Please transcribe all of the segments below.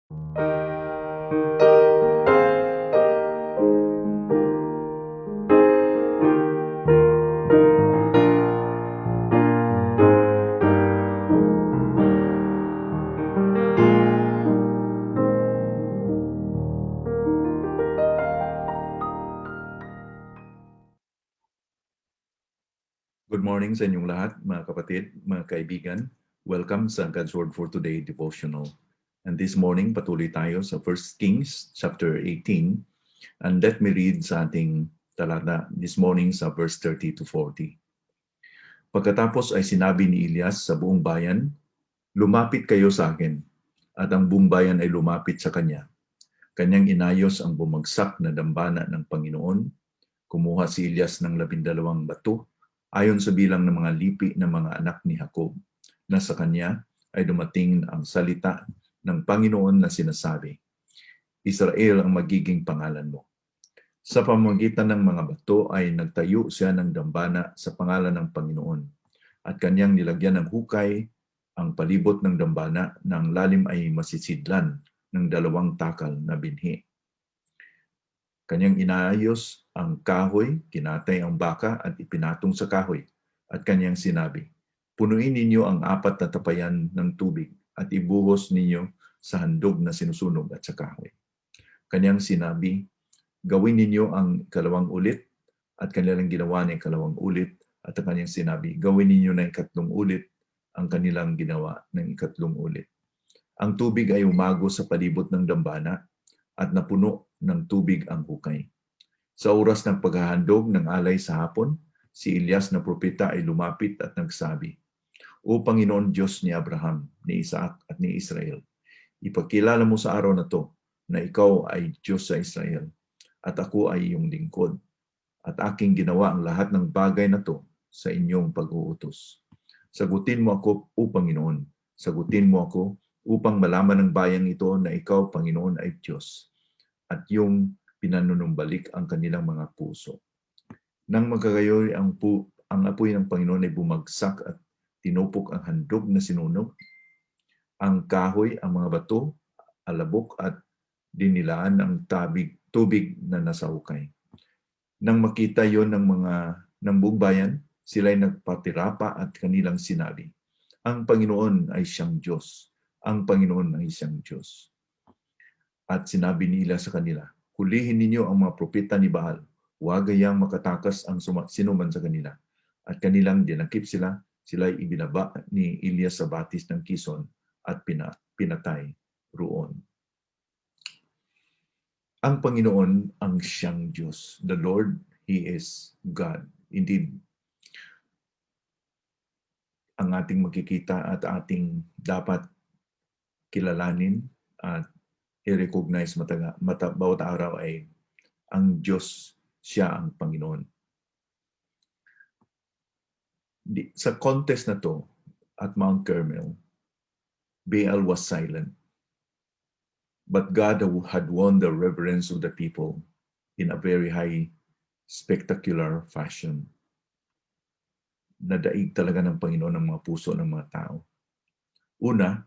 Good morning sa inyong lahat, mga kapatid, mga kaibigan. Welcome sa God's Word for Today devotional. And this morning, patuloy tayo sa 1 Kings chapter 18. And let me read sa ating talata this morning sa verse 30 to 40. Pagkatapos ay sinabi ni Elias sa buong bayan, "Lumapit kayo sa akin." At ang buong bayan ay lumapit sa kanya. Kanyang inayos ang bumagsak na dambana ng Panginoon. Kumuha si Elias ng 12 bato ayon sa bilang ng mga lipi ng mga anak ni Jacob, na sa kanya ay dumating ang salita ng Panginoon na sinasabi, "Israel ang magiging pangalan mo." Sa pamamagitan ng mga bato ay nagtayo siya ng dambana sa pangalan ng Panginoon, at kanyang nilagyan ng hukay ang palibot ng dambana, na ang lalim ay masisidlan ng 2 takal na binhi. Kanyang inaayos ang kahoy, kinatay ang baka at ipinatong sa kahoy. At kanyang sinabi, "Punuin ninyo ang 4 na tapayan ng tubig at ibuhos ninyo sa handog na sinusunog at sa kahoy." Kanyang sinabi, "Gawin ninyo ang 2 ulit." At kanilang ginawa ng 2 ulit. At ang kanyang sinabi, "Gawin ninyo ng 3 ulit." Ang kanilang ginawa ng 3 ulit. Ang tubig ay umago sa palibot ng dambana at napuno ng tubig ang hukay. Sa oras ng paghahandog ng alay sa hapon, si Elias na propeta ay lumapit at nagsabi, "O Panginoon Diyos ni Abraham, ni Isaac at ni Israel, ipakilala mo sa araw na to na ikaw ay Diyos sa Israel at ako ay iyong lingkod, at aking ginawa ang lahat ng bagay na to sa inyong pag-uutos. Sagutin mo ako, O Panginoon, sagutin mo ako upang malaman ng bayang ito na ikaw, Panginoon, ay Diyos, at yung pinanunumbalik ang kanilang mga puso." Nang magkagayoy ang apoy ng Panginoon ay bumagsak at tinupok ang handog na sinunog, ang kahoy, ang mga bato, alabok at dinilaan ng tubig na nasa hukay. Nang makita yon ng buong bayan, sila'y nagpatirapa at kanilang sinabi, "Ang Panginoon ay siyang Diyos. Ang Panginoon ay siyang Diyos." At sinabi nila sa kanila, "Hulihin ninyo ang mga propeta ni Baal. Huwag gayang makatakas ang sinuman sa kanila." At kanilang dinakip sila. Sila'y ibinaba ni Elias sa batis ng Kison at pinatay roon. Ang Panginoon ang siyang Diyos. The Lord, He is God. Indeed, ang ating makikita at ating dapat kilalanin at i-recognize bawat araw ay ang Diyos, siya ang Panginoon. Sa contest na to at Mount Carmel, Baal was silent. But God had won the reverence of the people in a very high, spectacular fashion. Nadaig talaga ng Panginoon ang mga puso ng mga tao. Una,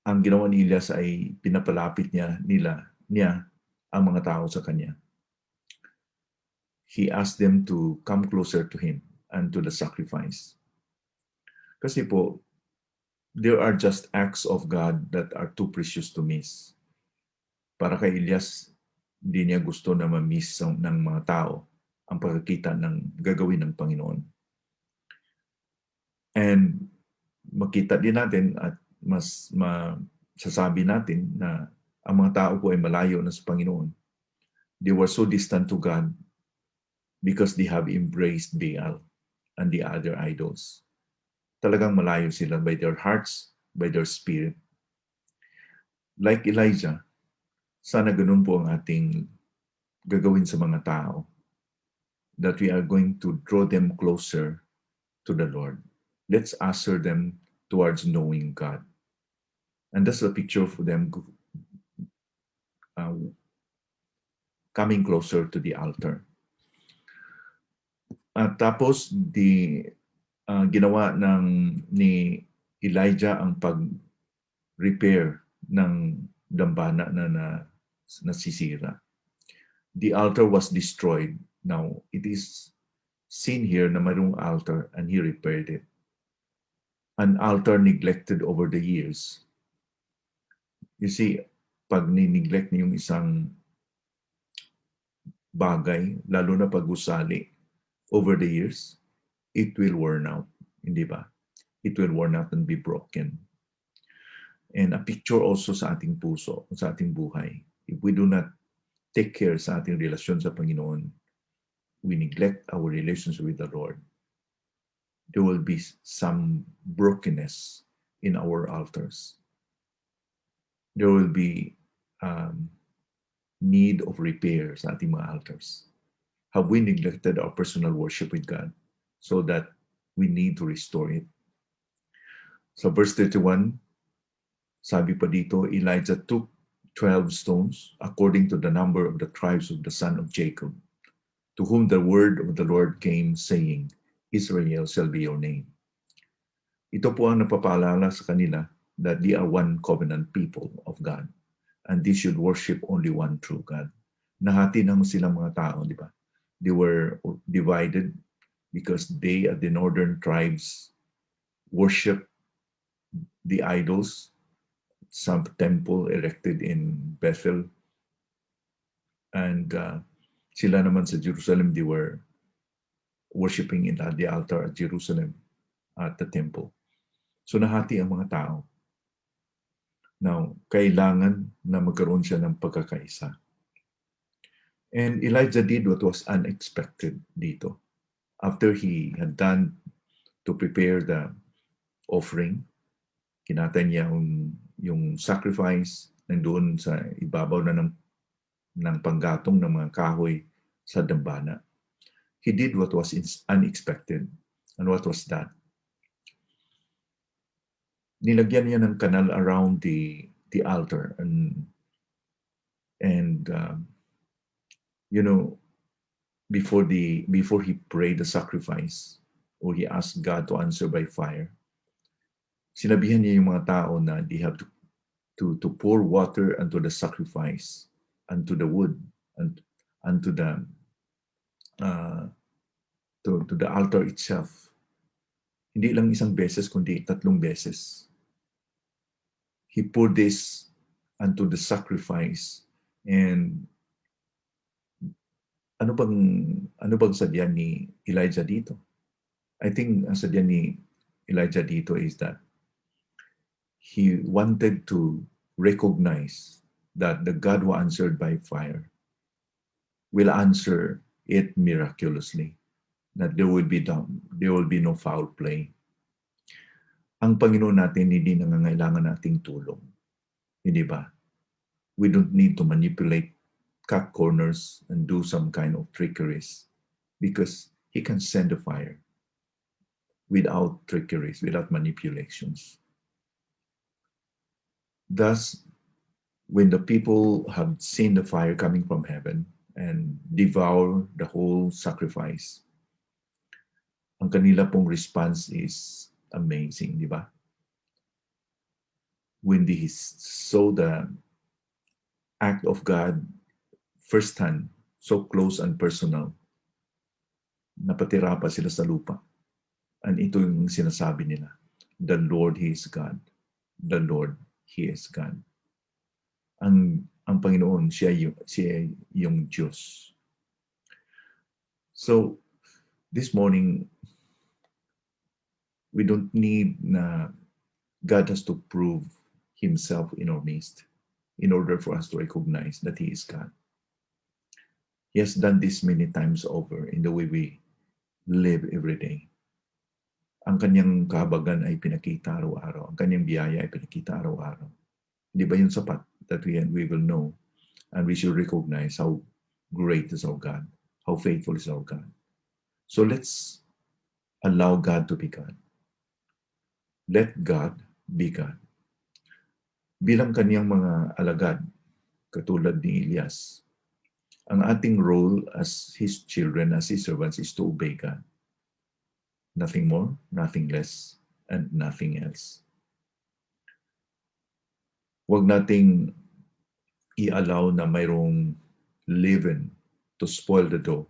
ang ginawa ni Elias ay pinapalapit niya ang mga tao sa kanya. He asked them to come closer to him and to the sacrifice. Kasi po, there are just acts of God that are too precious to miss. Para kay Elias, hindi niya gusto na ma-miss ng mga tao ang pagkakita ng gagawin ng Panginoon. And makita din natin at mas masasabi natin na ang mga tao po ay malayo na sa Panginoon. They were so distant to God because they have embraced Baal and the other idols. Talagang malayo sila by their hearts, by their spirit. Like Elijah, sana ganun po ang ating gagawin sa mga tao, that we are going to draw them closer to the Lord. Let's usher them towards knowing God. And that's a picture for them coming closer to the altar. At tapos, ginawa ni Elijah ang pag-repair ng dambana na nasisira. The altar was destroyed. Now, it is seen here na mayroong altar and he repaired it. An altar neglected over the years. You see, pag ni-neglect niyo yung isang bagay, lalo na pag gusali, over the years, it will worn out. Hindi ba? It will worn out and be broken. And a picture also sa ating puso, sa ating buhay. If we do not take care sa ating relasyon sa Panginoon, we neglect our relationship with the Lord, there will be some brokenness in our altars. There will be need of repair sa ating mga altars. Have we neglected our personal worship with God so that we need to restore it? So verse 31, sabi pa dito, Elijah took 12 stones according to the number of the tribes of the son of Jacob, to whom the word of the Lord came, saying, Israel shall be your name. Ito po ang napapaalala sa kanila that they are one covenant people of God, and they should worship only one true God. Nahati naman silang mga tao, di ba? They were divided because they at the northern tribes worship the idols, some temple erected in Bethel, and sila naman sa Jerusalem, they were worshiping in the altar at Jerusalem at the temple. So nahati ang mga tao. Now, kailangan na magkaroon siya ng pagkakaisa. And Elijah did what was unexpected dito. After he had done to prepare the offering, kinatay niya yung sacrifice nandoon sa ibabaw na ng panggatong ng mga kahoy sa dambana. He did what was unexpected. And what was that? Nilagyan niya ng kanal around the altar and you know, before he prayed the sacrifice or he asked God to answer by fire, sinabihan niya yung mga tao na they have to pour water unto the sacrifice, unto the wood, and unto the to the altar itself. Hindi lang isang beses kundi 3 beses. He poured this unto the sacrifice. And ano bang sadya ni Elijah dito? I think ang sadya ni Elijah dito is that he wanted to recognize that the God who answered by fire will answer it miraculously, that there will be no foul play. Ang Panginoon natin hindi nangangailangan nating tulong. Hindi ba? We don't need to manipulate, cut corners, and do some kind of trickeries because He can send the fire without trickeries, without manipulations. Thus, when the people have seen the fire coming from heaven and devour the whole sacrifice, ang kanila pong response is amazing, di ba? When they saw the act of God firsthand, so close and personal, napatira pa sila sa lupa. And ito yung sinasabi nila, the Lord, He is God. The Lord, He is God. Ang Panginoon, siya yung Diyos. So, this morning, we don't need na God has to prove Himself in our midst in order for us to recognize that He is God. He has done this many times over in the way we live every day. Ang kanyang kahabagan ay pinakita araw-araw. Ang kanyang biyaya ay pinakita araw-araw. Hindi ba yun sapat that we will know and we should recognize how great is our God, how faithful is our God. So let's allow God to be God. Let God be God. Bilang kanyang mga alagad, katulad ni Elias, ang ating role as His children, as His servants, is to obey God. Nothing more, nothing less, and nothing else. Huwag nating i-allow na mayroong leaven to spoil the dough.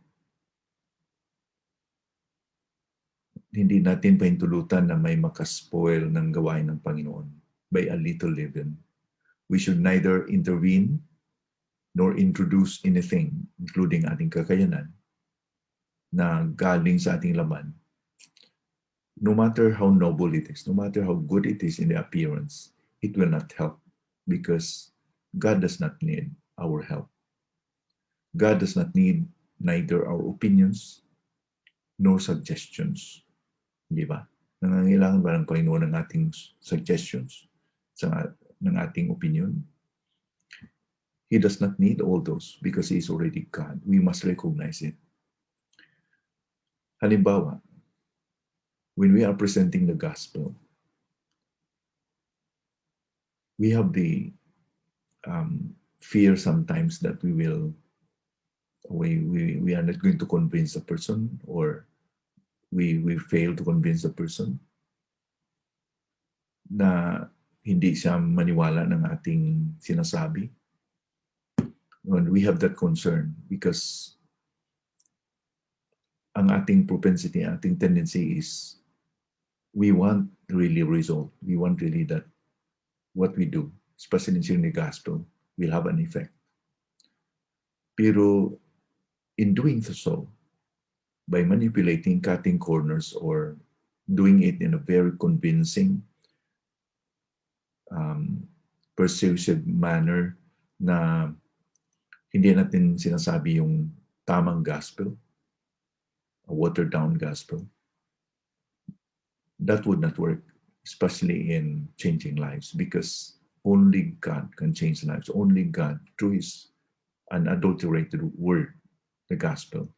Hindi natin pahintulutan na may makaspoil ng gawain ng Panginoon by a little leaven. We should neither intervene nor introduce anything, including ating kakayanan, na galing sa ating laman. No matter how noble it is, no matter how good it is in the appearance, it will not help because God does not need our help. God does not need neither our opinions nor suggestions. Di ba? Nangangailangan ba ng Panginoon ng ating suggestions, ng ating opinion? He does not need all those because He is already God. We must recognize it. Halimbawa, when we are presenting the gospel, we have the fear sometimes that we are not going to convince a person, or we fail to convince a person na hindi siya maniwala ng ating sinasabi. When we have that concern because ang ating propensity, ating tendency is we want really result. We want really that what we do, especially in sharing the gospel, will have an effect. Pero in doing so, by manipulating, cutting corners, or doing it in a very convincing, persuasive manner na hindi natin sinasabi yung tamang gospel, a watered down gospel, that would not work, especially in changing lives, because only God can change lives. Only God, through His unadulterated word, the gospel,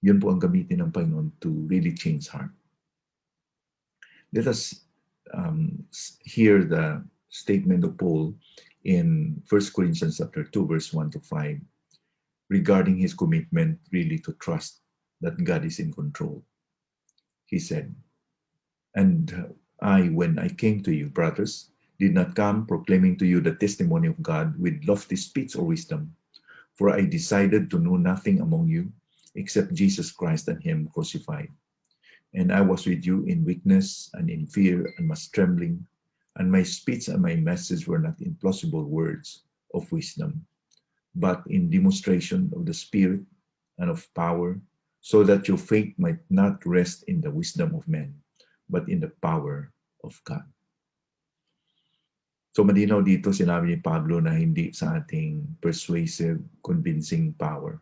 yun po ang gamitin ng Panginoon to really change heart. Let us hear the statement of Paul in 1 Corinthians chapter 2, verse 1 to 5, regarding his commitment really to trust that God is in control. He said, "And I, when I came to you, brothers, did not come proclaiming to you the testimony of God with lofty speech or wisdom, for I decided to know nothing among you except Jesus Christ and Him crucified. And I was with you in weakness and in fear and much trembling, and my speech and my message were not in plausible words of wisdom, but in demonstration of the Spirit and of power, so that your faith might not rest in the wisdom of men, but in the power of God." So malinaw dito sinabi ni Pablo na hindi sa ating persuasive, convincing power,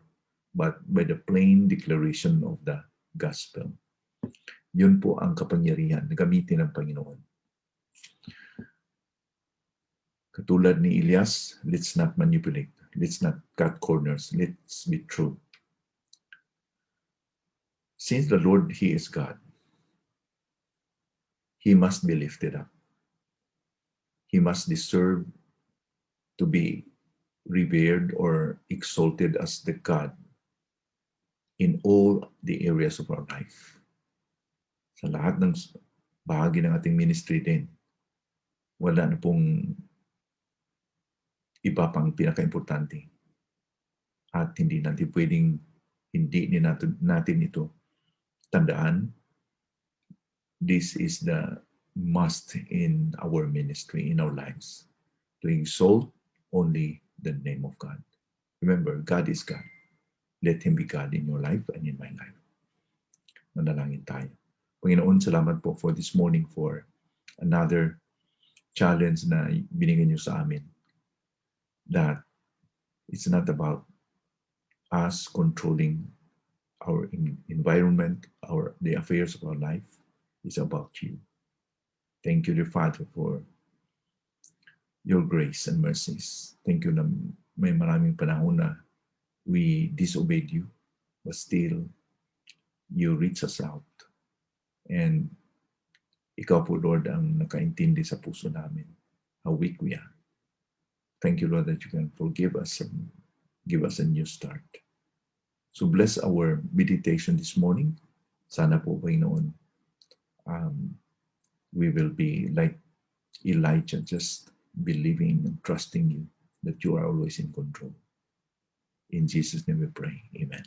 but by the plain declaration of the gospel. Yun po ang kapangyarihan na gamitin ng Panginoon. Katulad ni Elias, let's not manipulate. Let's not cut corners. Let's be true. Since the Lord, He is God, He must be lifted up. He must deserve to be revered or exalted as the God in all the areas of our life. Sa lahat ng bahagi ng ating ministry din, wala na pong iba pang pinaka-importante. At hindi natin pwedeng hindi natin ito tandaan. This is the must in our ministry, in our lives, to exalt only the name of God. Remember, God is God. Let Him be God in your life and in my life. Manalangin tayo. Panginoon, salamat po for this morning, for another challenge na binigyan niyo sa amin. That it's not about us controlling our environment, the affairs of our life. It's about you. Thank you, dear Father, for your grace and mercies. Thank you na may maraming panahon na we disobeyed you, but still you reach us out. And ikaw po, Lord, ang nakaintindi sa puso namin how weak we are. Thank you, Lord, that you can forgive us and give us a new start. So bless our meditation this morning. Sana po, Panginoon, we will be like Elijah, just believing and trusting you that you are always in control. In Jesus' name we pray. Amen.